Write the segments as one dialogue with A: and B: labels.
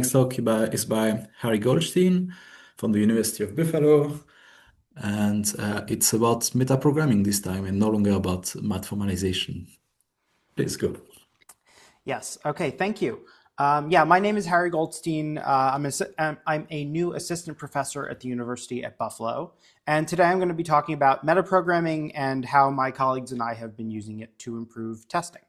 A: Next talk is by Harry Goldstein from the University of Buffalo, and it's about metaprogramming this time and no longer about math formalization. Please go.
B: Yes. Okay. Thank you. Yeah, my name is Harry Goldstein. I'm a new assistant professor at the University at Buffalo. And today I'm going to be talking about metaprogramming and how my colleagues and I have been using it to improve testing.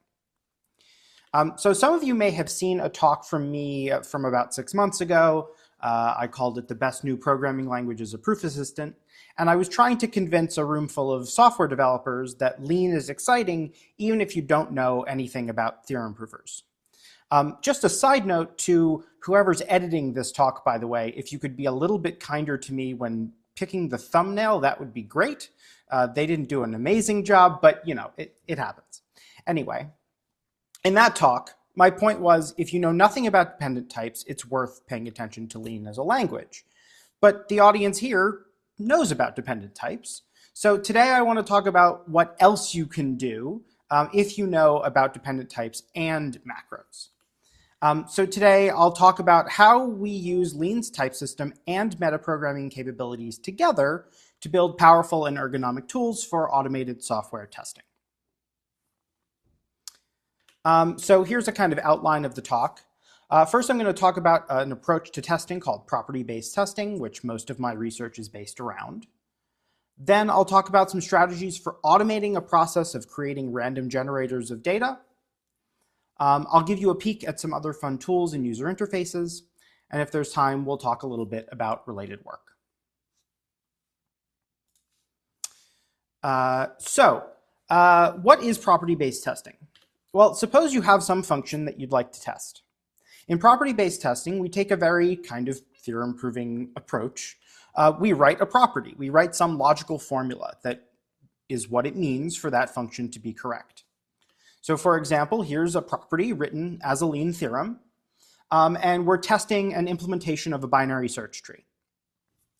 B: So some of you may have seen a talk from me from about 6 months ago. I called it The Best New Programming Language as a Proof Assistant. And I was trying to convince a room full of software developers that Lean is exciting, even if you don't know anything about theorem provers. Just a side note to whoever's editing this talk, by the way, if you could be a little bit kinder to me when picking the thumbnail, that would be great. They didn't do an amazing job, but you know, it happens. Anyway, in that talk, my point was if you know nothing about dependent types, it's worth paying attention to Lean as a language. But the audience here knows about dependent types. So today I want to talk about what else you can do if you know about dependent types and macros. So today I'll talk about how we use Lean's type system and metaprogramming capabilities together to build powerful and ergonomic tools for automated software testing. So here's a kind of outline of the talk. First, I'm going to talk about an approach to testing called property-based testing, which most of my research is based around. Then I'll talk about some strategies for automating a process of creating random generators of data. I'll give you a peek at some other fun tools and user interfaces. And if there's time, we'll talk a little bit about related work. What is property-based testing? Well, suppose you have some function that you'd like to test. In property-based testing, we take a very kind of theorem-proving approach. We write a property. We write some logical formula that is what it means for that function to be correct. So for example, here's a property written as a Lean theorem, and we're testing an implementation of a binary search tree.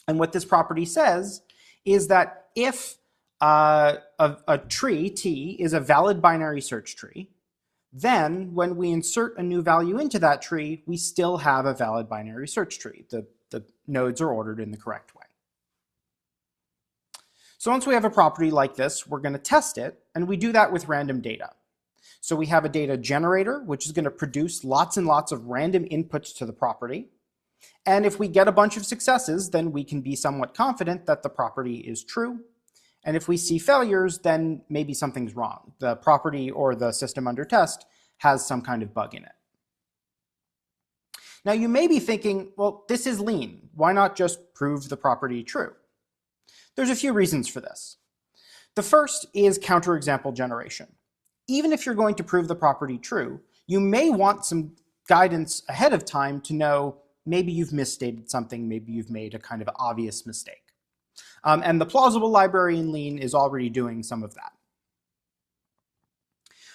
B: And what this property says is that if a tree, T, is a valid binary search tree, then when we insert a new value into that tree, we still have a valid binary search tree. The nodes are ordered in the correct way. So once we have a property like this, we're going to test it, and we do that with random data. So we have a data generator, which is going to produce lots and lots of random inputs to the property. And if we get a bunch of successes, then we can be somewhat confident that the property is true. And if we see failures, then maybe something's wrong. The property or the system under test has some kind of bug in it. Now you may be thinking, well, this is Lean. Why not just prove the property true? There's a few reasons for this. The first is counterexample generation. Even if you're going to prove the property true, you may want some guidance ahead of time to know maybe you've misstated something, maybe you've made a kind of obvious mistake. And the plausible library in Lean is already doing some of that.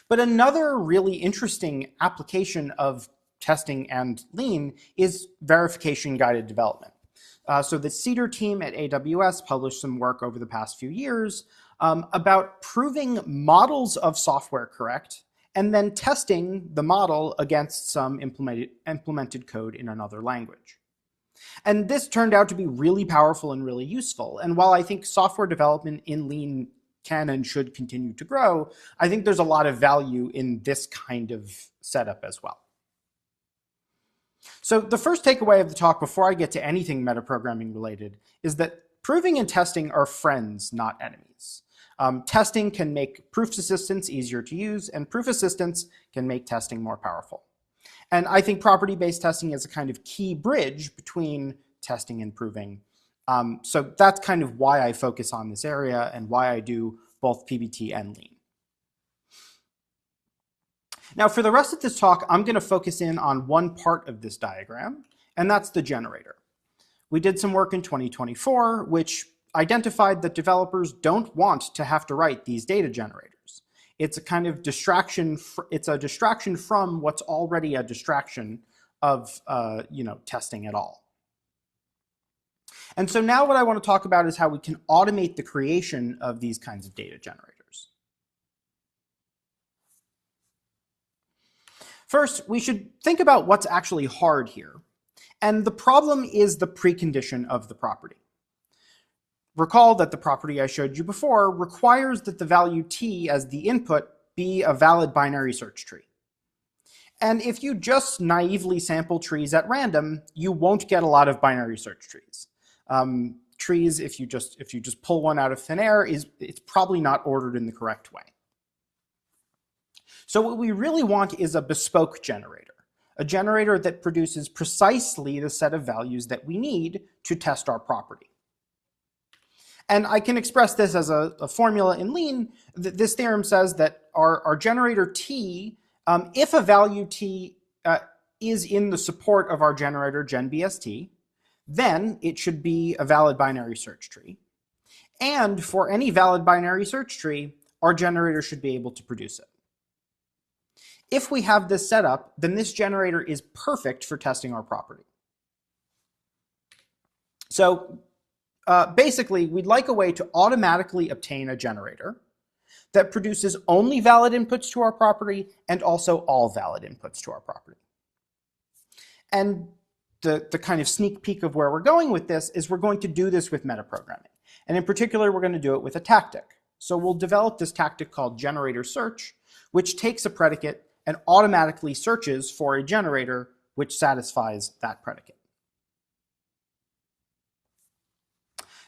B: But another really interesting application of testing and Lean is verification guided development. So the Cedar team at AWS published some work over the past few years about proving models of software correct and then testing the model against some implemented code in another language. And this turned out to be really powerful and really useful. And while I think software development in Lean can and should continue to grow, I think there's a lot of value in this kind of setup as well. So the first takeaway of the talk before I get to anything metaprogramming related is that proving and testing are friends, not enemies. Testing can make proof assistance easier to use, and proof assistance can make testing more powerful. And I think property-based testing is a kind of key bridge between testing and proving. So that's kind of why I focus on this area and why I do both PBT and Lean. Now, for the rest of this talk, I'm going to focus in on one part of this diagram, and that's the generator. We did some work in 2024, which identified that developers don't want to have to write these data generators. It's a kind of distraction. It's a distraction from what's already a distraction of testing at all. And so now what I want to talk about is how we can automate the creation of these kinds of data generators. First, we should think about what's actually hard here. And the problem is the precondition of the property. Recall that the property I showed you before requires that the value t as the input be a valid binary search tree. And if you just naively sample trees at random, you won't get a lot of binary search trees. Trees, if you just pull one out of thin air, it's probably not ordered in the correct way. So what we really want is a bespoke generator, a generator that produces precisely the set of values that we need to test our property. And I can express this as a formula in Lean. This theorem says that our generator T, if a value T is in the support of our generator GenBST, then it should be a valid binary search tree. And for any valid binary search tree, our generator should be able to produce it. If we have this set up, then this generator is perfect for testing our property. So basically, we'd like a way to automatically obtain a generator that produces only valid inputs to our property and also all valid inputs to our property. And the kind of sneak peek of where we're going with this is we're going to do this with metaprogramming. And in particular, we're going to do it with a tactic. So we'll develop this tactic called generator search, which takes a predicate and automatically searches for a generator which satisfies that predicate.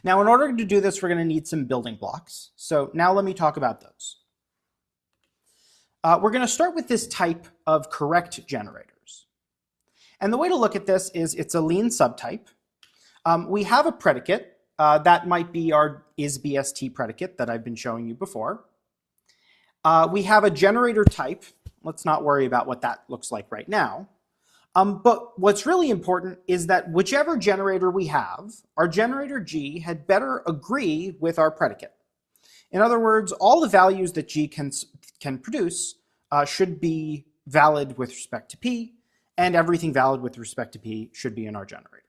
B: Now, in order to do this, we're going to need some building blocks. So now let me talk about those. We're going to start with this type of correct generators. And the way to look at this is it's a Lean subtype. We have a predicate. That might be our isBST predicate that I've been showing you before. We have a generator type. Let's not worry about what that looks like right now. But what's really important is that whichever generator we have, our generator G had better agree with our predicate. In other words, all the values that G can produce should be valid with respect to P, and everything valid with respect to P should be in our generator.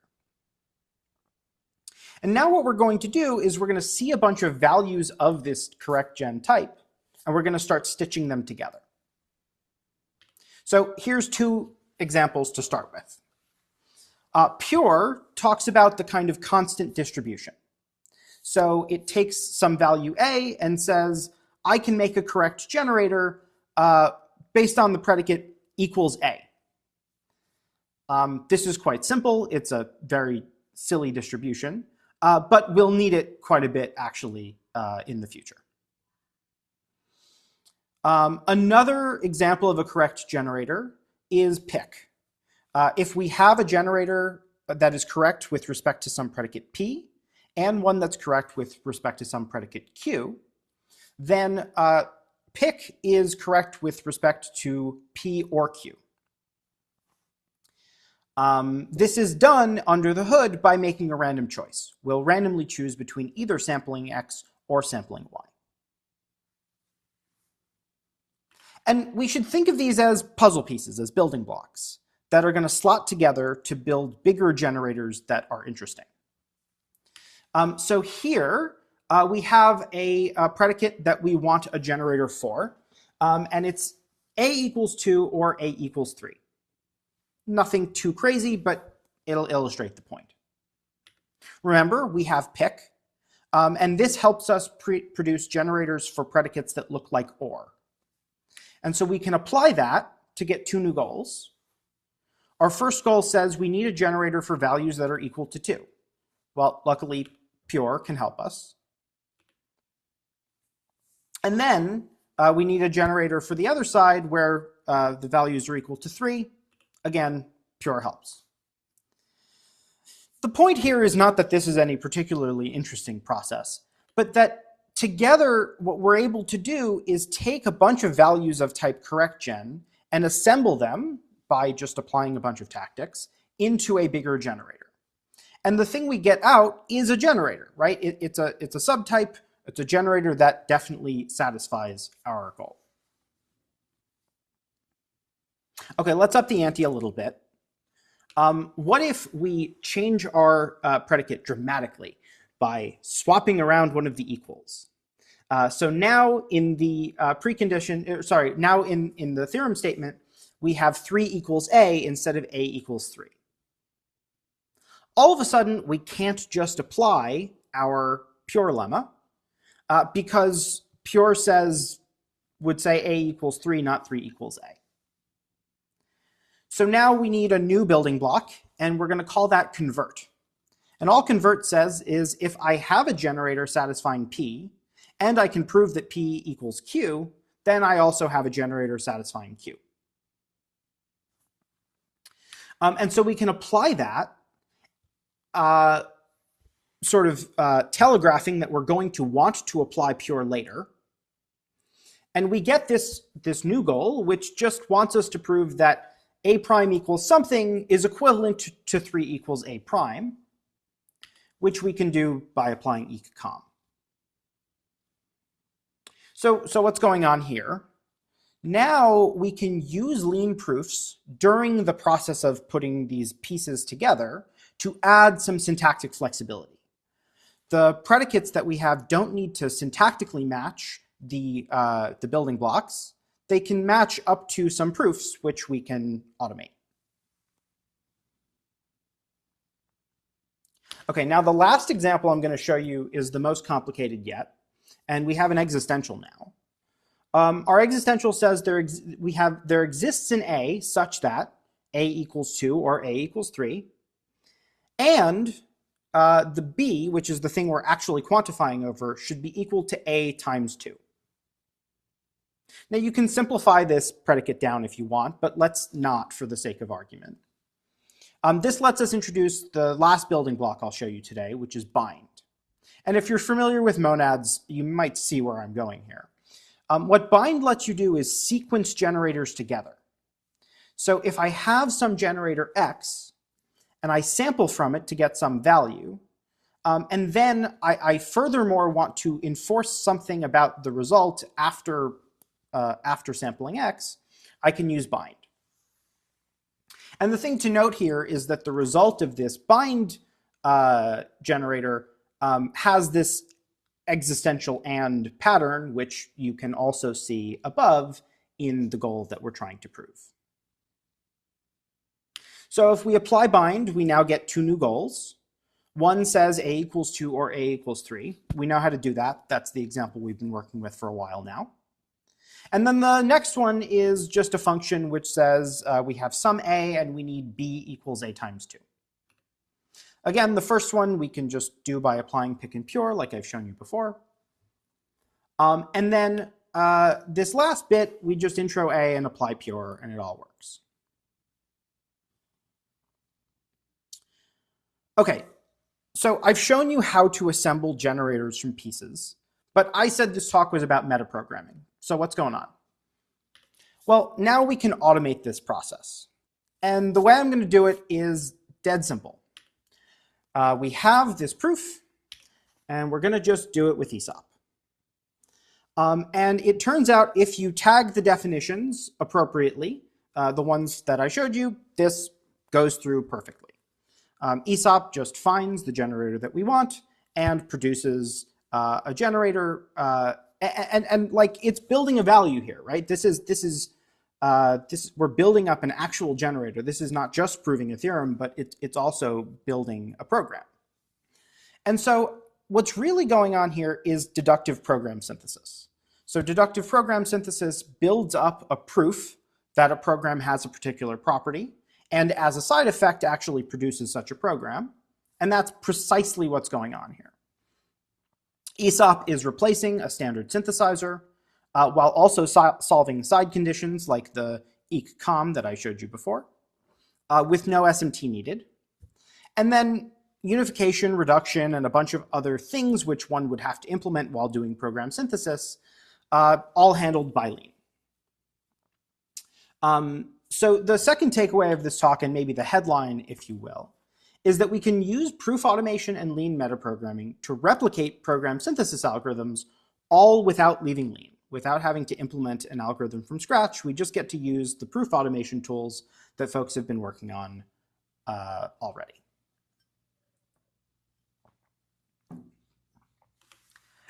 B: And now what we're going to do is we're going to see a bunch of values of this correct gen type, and we're going to start stitching them together. So here's two examples to start with. Pure talks about the kind of constant distribution. So it takes some value A and says, I can make a correct generator based on the predicate equals A. This is quite simple. It's a very silly distribution, but we'll need it quite a bit actually in the future. Another example of a correct generator is pick. If we have a generator that is correct with respect to some predicate P and one that's correct with respect to some predicate Q, then pick is correct with respect to P or Q. This is done under the hood by making a random choice. We'll randomly choose between either sampling X or sampling Y. And we should think of these as puzzle pieces, as building blocks that are going to slot together to build bigger generators that are interesting. So here we have a predicate that we want a generator for, and it's A equals 2 or A equals 3. Nothing too crazy, but it'll illustrate the point. Remember, we have pick, and this helps us produce generators for predicates that look like or. And so we can apply that to get two new goals. Our first goal says we need a generator for values that are equal to 2. Well, luckily, pure can help us. And then we need a generator for the other side where the values are equal to 3. Again, pure helps. The point here is not that this is any particularly interesting process, but that together, what we're able to do is take a bunch of values of type correctgen and assemble them by just applying a bunch of tactics into a bigger generator. And the thing we get out is a generator, right? It's a subtype, it's a generator that definitely satisfies our goal. Okay, let's up the ante a little bit. What if we change our predicate dramatically by swapping around one of the equals? So now in the now in the theorem statement, we have 3 equals A instead of A equals 3. all of a sudden, we can't just apply our pure lemma because pure would say a equals 3, not 3 equals a. So now we need a new building block, and we're going to call that convert. And all convert says is if I have a generator satisfying P, and I can prove that P equals Q, then I also have a generator satisfying Q. And so we can apply that, telegraphing that we're going to want to apply pure later. And we get this new goal, which just wants us to prove that a prime equals something is equivalent to 3 equals a prime, which we can do by applying ecom. So what's going on here? Now we can use lean proofs during the process of putting these pieces together to add some syntactic flexibility. The predicates that we have don't need to syntactically match the building blocks. They can match up to some proofs, which we can automate. Okay, now the last example I'm going to show you is the most complicated yet, and we have an existential now. Our existential says there exists an A such that A equals 2 or A equals 3, and the B, which is the thing we're actually quantifying over, should be equal to A times 2. Now you can simplify this predicate down if you want, but let's not for the sake of argument. This lets us introduce the last building block I'll show you today, which is bind. And if you're familiar with monads, you might see where I'm going here. What bind lets you do is sequence generators together. So if I have some generator X, and I sample from it to get some value, and then I furthermore want to enforce something about the result after sampling X, I can use bind. And the thing to note here is that the result of this bind generator has this existential and pattern, which you can also see above in the goal that we're trying to prove. So if we apply bind, we now get two new goals. One says A equals 2 or A equals 3. We know how to do that. That's the example we've been working with for a while now. And then the next one is just a function which says we have some A and we need B equals A times 2. Again, the first one we can just do by applying pick and pure like I've shown you before. And then this last bit, we just intro A and apply pure and it all works. Okay, so I've shown you how to assemble generators from pieces, but I said this talk was about metaprogramming. So what's going on? Well, now we can automate this process. And the way I'm going to do it is dead simple. We have this proof, and we're going to just do it with ESOP. And it turns out if you tag the definitions appropriately, the ones that I showed you, this goes through perfectly. ESOP just finds the generator that we want and produces a generator, and like it's building a value here, right? We're building up an actual generator. This is not just proving a theorem, but it's also building a program. And so what's really going on here is deductive program synthesis. So deductive program synthesis builds up a proof that a program has a particular property, and as a side effect actually produces such a program. And that's precisely what's going on here. ESOP is replacing a standard synthesizer while also solving side conditions like the ecom that I showed you before with no SMT needed. And then unification, reduction, and a bunch of other things which one would have to implement while doing program synthesis, all handled by Lean. So the second takeaway of this talk, and maybe the headline, if you will, is that we can use proof automation and Lean metaprogramming to replicate program synthesis algorithms all without leaving Lean. Without having to implement an algorithm from scratch, we just get to use the proof automation tools that folks have been working on already.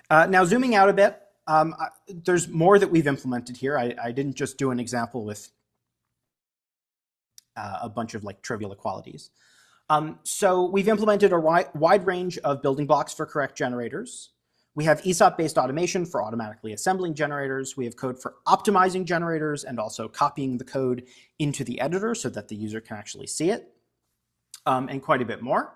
B: Now zooming out a bit, there's more that we've implemented here. I didn't just do an example with a bunch of like trivial equalities. So we've implemented a wide range of building blocks for correct generators. We have ESOP-based automation for automatically assembling generators. We have code for optimizing generators and also copying the code into the editor so that the user can actually see it, and quite a bit more.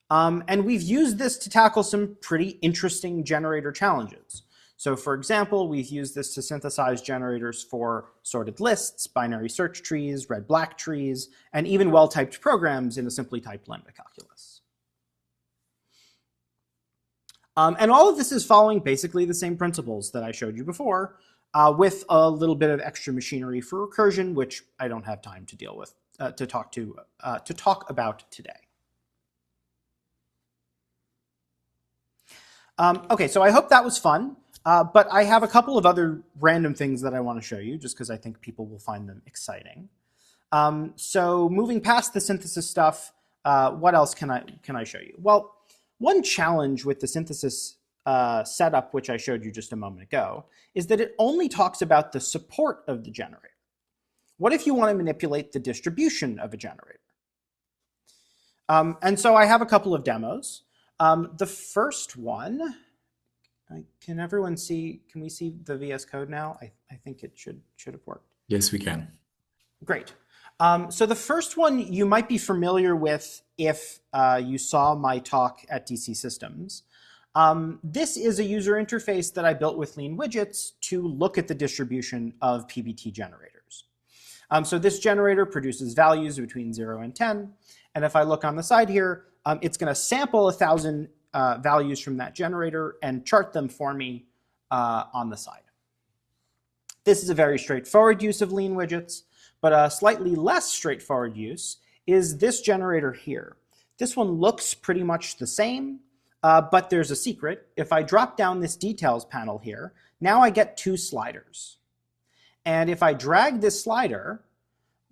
B: And we've used this to tackle some pretty interesting generator challenges. So for example, we've used this to synthesize generators for sorted lists, binary search trees, red-black trees, and even well-typed programs in a simply typed lambda calculus. And all of this is following basically the same principles that I showed you before, with a little bit of extra machinery for recursion, which I don't have time to deal with, to talk about today. Okay, so I hope that was fun. But I have a couple of other random things that I want to show you, just because I think people will find them exciting. So moving past the synthesis stuff, what else can I show you? Well, one challenge with the synthesis setup, which I showed you just a moment ago, is that it only talks about the support of the generator. What if you want to manipulate the distribution of a generator? And so I have a couple of demos. The first one, can everyone see, can we see the VS Code now? I think it should have worked.
A: Yes, we can.
B: Great. So the first one you might be familiar with if you saw my talk at DC Systems. This is a user interface that I built with Lean Widgets to look at the distribution of PBT generators. So this generator produces values between 0 and 10. And if I look on the side here, it's going to sample 1,000 values from that generator and chart them for me on the side. This is a very straightforward use of Lean Widgets, but a slightly less straightforward use is this generator here. This one looks pretty much the same, but there's a secret. If I drop down this details panel here, now I get 2 sliders. And if I drag this slider,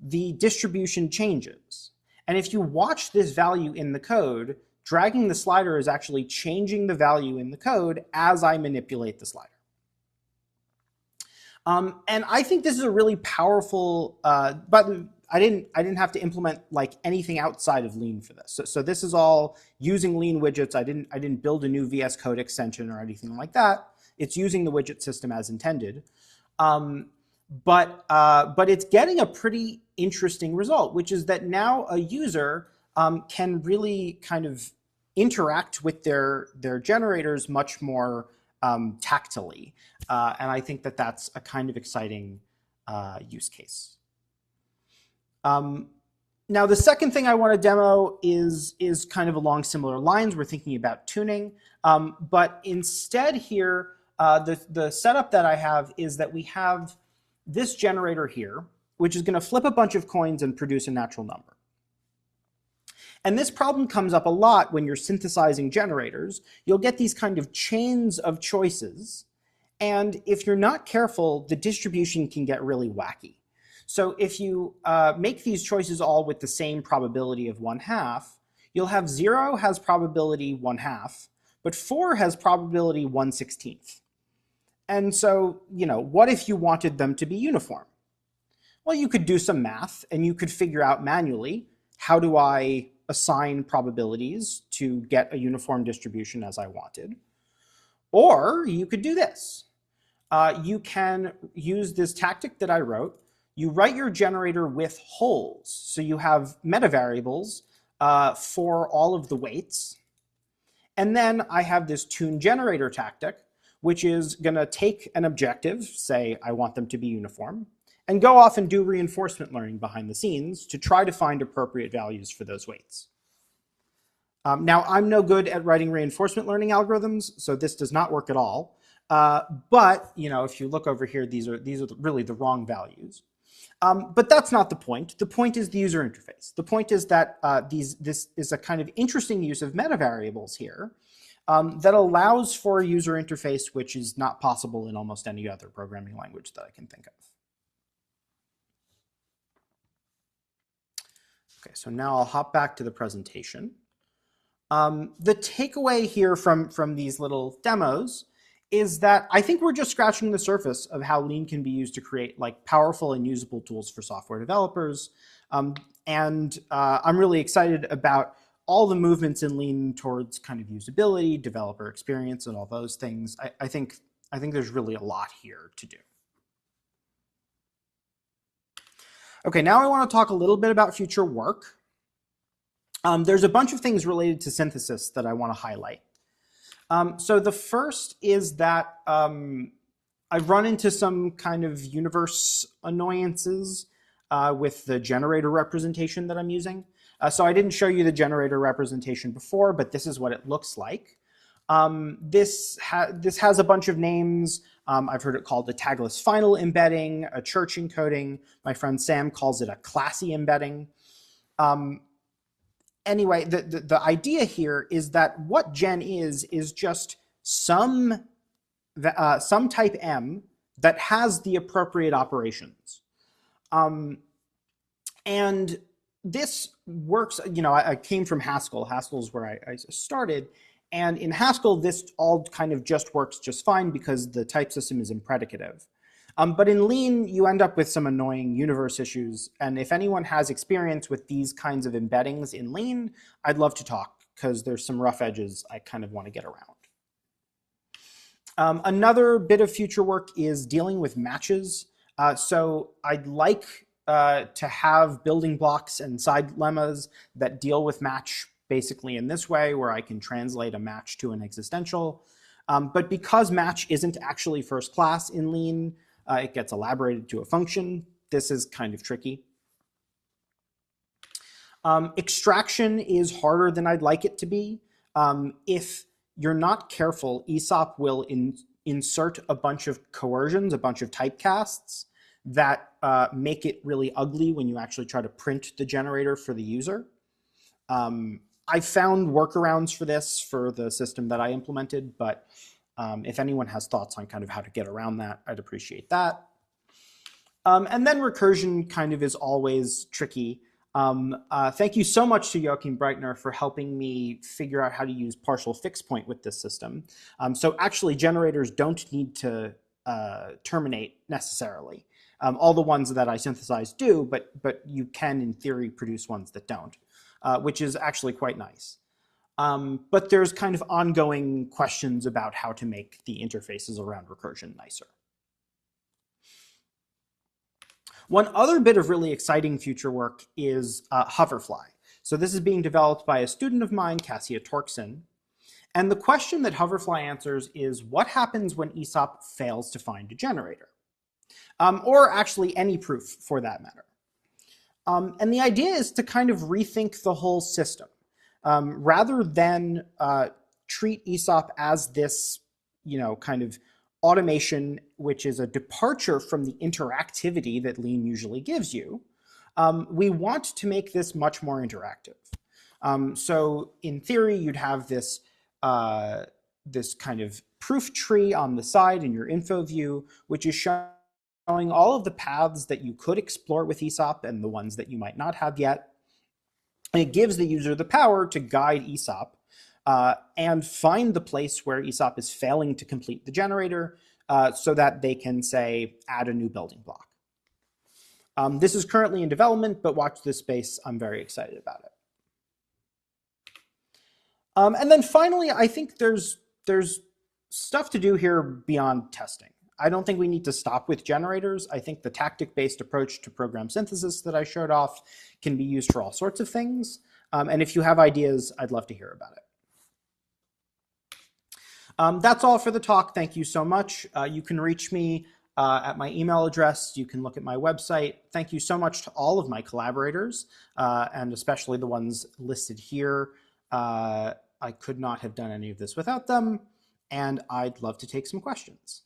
B: the distribution changes. And if you watch this value in the code, dragging the slider is actually changing the value in the code as I manipulate the slider. And I think this is a really powerful, but I didn't have to implement like anything outside of Lean for this. So this is all using Lean widgets. I didn't build a new VS Code extension or anything like that. It's using the widget system as intended. But it's getting a pretty interesting result, which is that now a user can really kind of interact with their generators much more tactily. And I think that that's a kind of exciting use case. Now, the second thing I want to demo is kind of along similar lines. We're thinking about tuning. But instead here, the setup that I have is that we have this generator here, which is going to flip a bunch of coins and produce a natural number. And this problem comes up a lot when you're synthesizing generators. You'll get these kind of chains of choices. And if you're not careful, the distribution can get really wacky. So if you make these choices all with the same probability of 1/2, you'll have 0 has probability 1/2, but 4 has probability 1/16. And so, what if you wanted them to be uniform? Well, you could do some math and you could figure out manually, how do I assign probabilities to get a uniform distribution as I wanted? Or you could do this. You can use this tactic that I wrote. You write your generator with holes. So you have meta variables for all of the weights. And then I have this tune generator tactic, which is going to take an objective, say I want them to be uniform, and go off and do reinforcement learning behind the scenes to try to find appropriate values for those weights. Now, I'm no good at writing reinforcement learning algorithms, so this does not work at all. But if you look over here, these are really the wrong values. But that's not the point. The point is the user interface. The point is that this is a kind of interesting use of meta variables here that allows for a user interface which is not possible in almost any other programming language that I can think of. Okay, so now I'll hop back to the presentation. The takeaway here from these little demos is that I think we're just scratching the surface of how Lean can be used to create like powerful and usable tools for software developers. And I'm really excited about all the movements in Lean towards kind of usability, developer experience, and all those things. I think there's really a lot here to do. Okay, now I want to talk a little bit about future work. There's a bunch of things related to synthesis that I want to highlight. So the first is that I've run into some kind of universe annoyances with the generator representation that I'm using. So I didn't show you the generator representation before, but this is what it looks like. This has a bunch of names. I've heard it called a tagless final embedding, a church encoding. My friend Sam calls it a classy embedding. Anyway, the idea here is that what gen is just some type M that has the appropriate operations. And this works, I came from Haskell. Haskell is where I started. And in Haskell, this all kind of just works just fine because the type system is impredicative. But in Lean, you end up with some annoying universe issues. And if anyone has experience with these kinds of embeddings in Lean, I'd love to talk because there's some rough edges I kind of want to get around. Another bit of future work is dealing with matches. So I'd like to have building blocks and side lemmas that deal with match basically in this way, where I can translate a match to an existential. But because match isn't actually first class in Lean, it gets elaborated to a function. This is kind of tricky. Extraction is harder than I'd like it to be. If you're not careful, ESOP will insert a bunch of coercions, a bunch of typecasts that make it really ugly when you actually try to print the generator for the user. I found workarounds for this for the system that I implemented, but if anyone has thoughts on kind of how to get around that, I'd appreciate that. And then recursion kind of is always tricky. Thank you so much to Joachim Breitner for helping me figure out how to use partial fixed point with this system. So actually generators don't need to terminate necessarily. All the ones that I synthesize do, but you can in theory produce ones that don't, which is actually quite nice. But there's kind of ongoing questions about how to make the interfaces around recursion nicer. One other bit of really exciting future work is Hoverfly. So this is being developed by a student of mine, Cassia Torkson. And the question that Hoverfly answers is, what happens when ESOP fails to find a generator? Or actually any proof for that matter. And the idea is to kind of rethink the whole system. Rather than treat ESOP as this, kind of automation, which is a departure from the interactivity that Lean usually gives you, we want to make this much more interactive. So in theory, you'd have this, this kind of proof tree on the side in your info view, which is showing all of the paths that you could explore with ESOP and the ones that you might not have yet. And it gives the user the power to guide ESOP and find the place where ESOP is failing to complete the generator so that they can, say, add a new building block. This is currently in development, but watch this space. I'm very excited about it. And then finally, I think there's stuff to do here beyond testing. I don't think we need to stop with generators. I think the tactic-based approach to program synthesis that I showed off can be used for all sorts of things. And if you have ideas, I'd love to hear about it. That's all for the talk. Thank you so much. You can reach me at my email address. You can look at my website. Thank you so much to all of my collaborators, and especially the ones listed here. I could not have done any of this without them, and I'd love to take some questions.